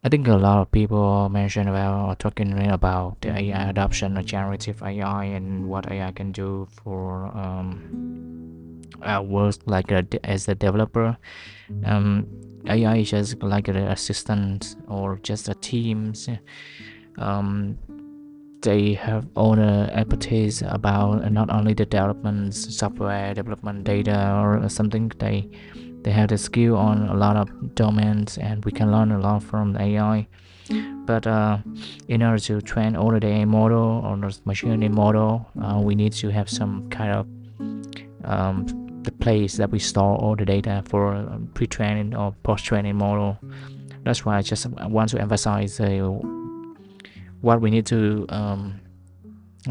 I think a lot of people mention about or talking about the AI adoption of generative AI and what AI can do for our work like as a developer. Um, AI is just like an assistant or just a teams. Um, they have all the expertise about not only the development, software development, data or something. They have the skill on a lot of domains, and we can learn a lot from the AI. But in order to train all the AI model or the machine learning model, we need to have some kind of the place that we store all the data for pre-training or post-training model. That's why I just want to emphasize what we need to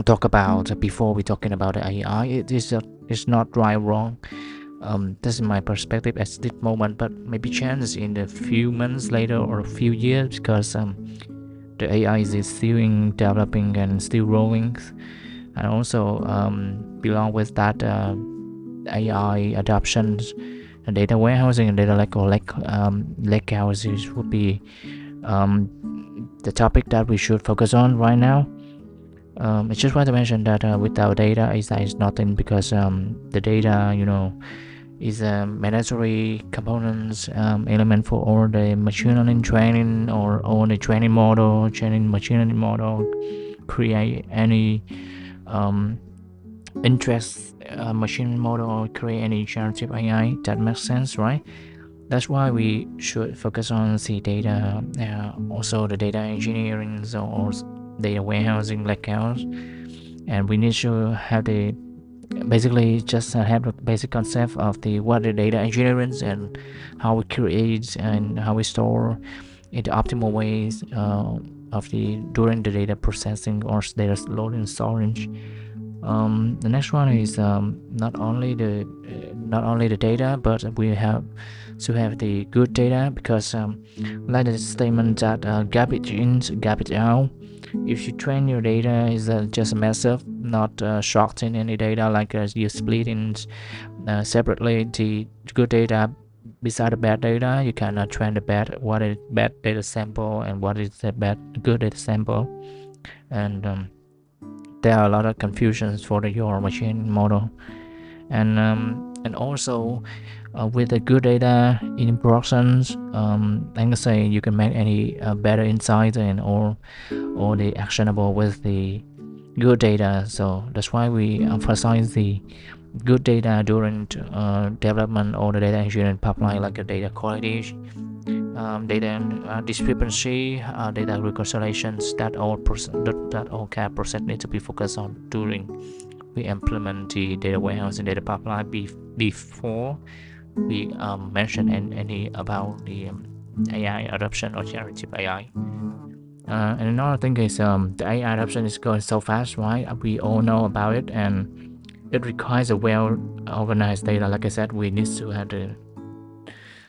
talk about before we talking about the AI. It's not right or wrong. That's my perspective at this moment, but maybe change in a few months later or a few years because the AI is still in developing and still growing, and also belong with that AI adoptions and data warehousing and data lake houses would be um, the topic that we should focus on right now. I just want to mention that without data is nothing because the data, is a mandatory components element for all the machine learning training or all the training machine learning model, create any um, interest machine model or create any generative AI. That makes sense, right? That's why we should focus on the data, also the data engineering or data warehousing like ours, and we need to have the basically just have the basic concept of the what the data engineering and how we create and how we store in the optimal ways of the during the data processing or data loading storage. The next one is not only the data, but we have to have the good data because like the statement that garbage in, garbage out. If you train your data is just massive, not shorting any data like you split in separately the good data beside the bad data. You cannot train the bad what is bad data sample and what is the bad good data sample, and there are a lot of confusions for your machine model, and also with the good data in productions, I can say you can make any better insights and or the actionable with the good data. So that's why we emphasize the good data during development or the data engineering pipeline, like the data quality, data discrepancy, data reconciliations. That all kind of process need to be focused on during we implement the data warehouse and data pipeline before we mention any about the AI adoption or generative AI. And another thing is the AI adoption is going so fast, right? We all know about it, and it requires a well organized data. Like I said, we need to have the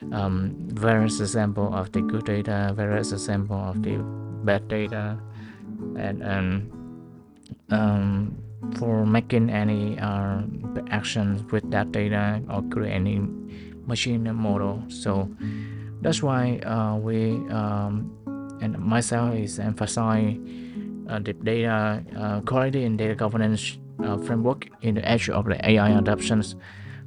various example of the good data, various example of the bad data, and for making any actions with that data or create any machine model. So that's why we and myself is emphasize the data quality and data governance framework in the edge of the AI adoptions.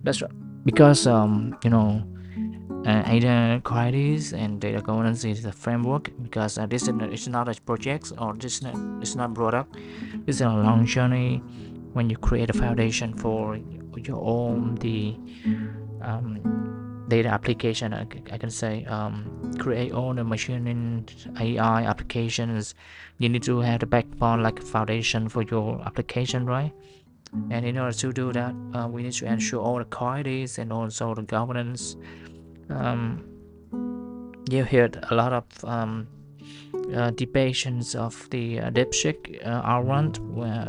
That's because data quality and data governance is the framework because this is it's not a project or this it's not product. It's a long journey when you create a foundation for your own the data application. I can say create all the machine and AI applications. You need to have the backbone like a foundation for your application, right? And in order to do that, we need to ensure all the qualities and also the governance. um, you heard a lot of debates of the DeepSeek around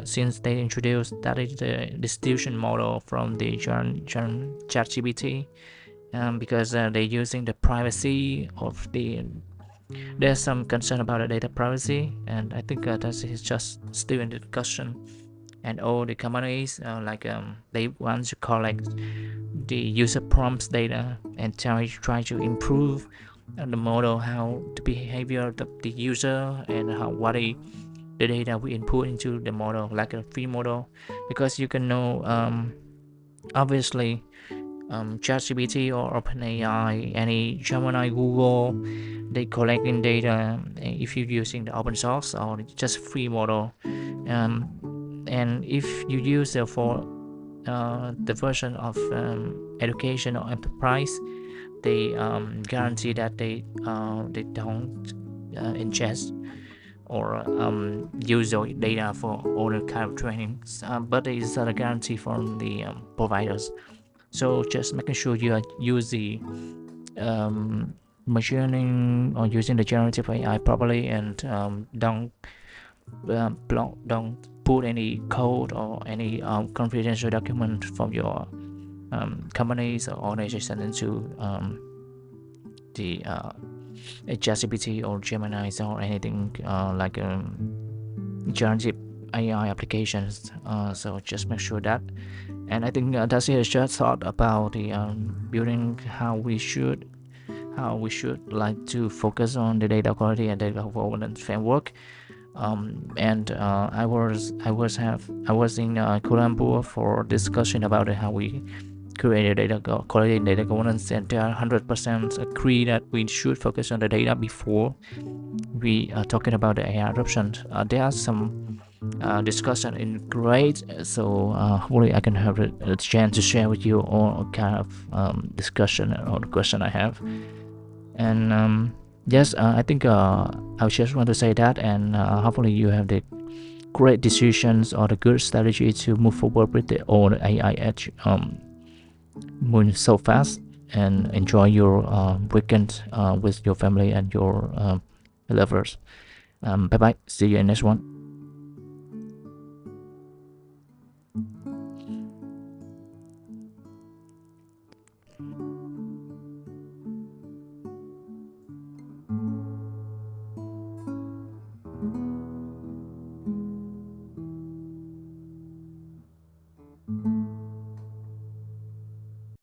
since they introduced that is the distribution model from the ChatGPT, because they're using the privacy of the. There's some concern about the data privacy, and I think that is just still in discussion. And all the companies they want to collect the user prompts data and try to improve the model, how the behavior of the user, and how the data we input into the model, like a free model, because you can know, obviously, ChatGPT or OpenAI, any Gemini, Google, they collecting data if you're using the open source or just free model. And if you use it for the version of education or enterprise, they guarantee that they don't ingest or use your data for all the kind of trainings, but there is a guarantee from the providers. So just making sure you are using machine learning or using the generative AI properly, and don't put any code or any confidential document from your companies or organization into the ChatGPT or Gemini or anything like generative AI applications. So just make sure that. And I think that's a short thought about the building how we should like to focus on the data quality and data governance framework. And I was in Kuala Lumpur for discussion about how we create data quality and data governance, and they are 100% agree that we should focus on the data before we are talking about the AI adoption. There are some discussion in grade, so hopefully I can have a chance to share with you all kind of discussion or the question I have. And yes, I think I just want to say that, and hopefully you have the great decisions or the good strategy to move forward with the all AI edge moving so fast, and enjoy your weekend with your family and your lovers. Bye bye. See you in next one.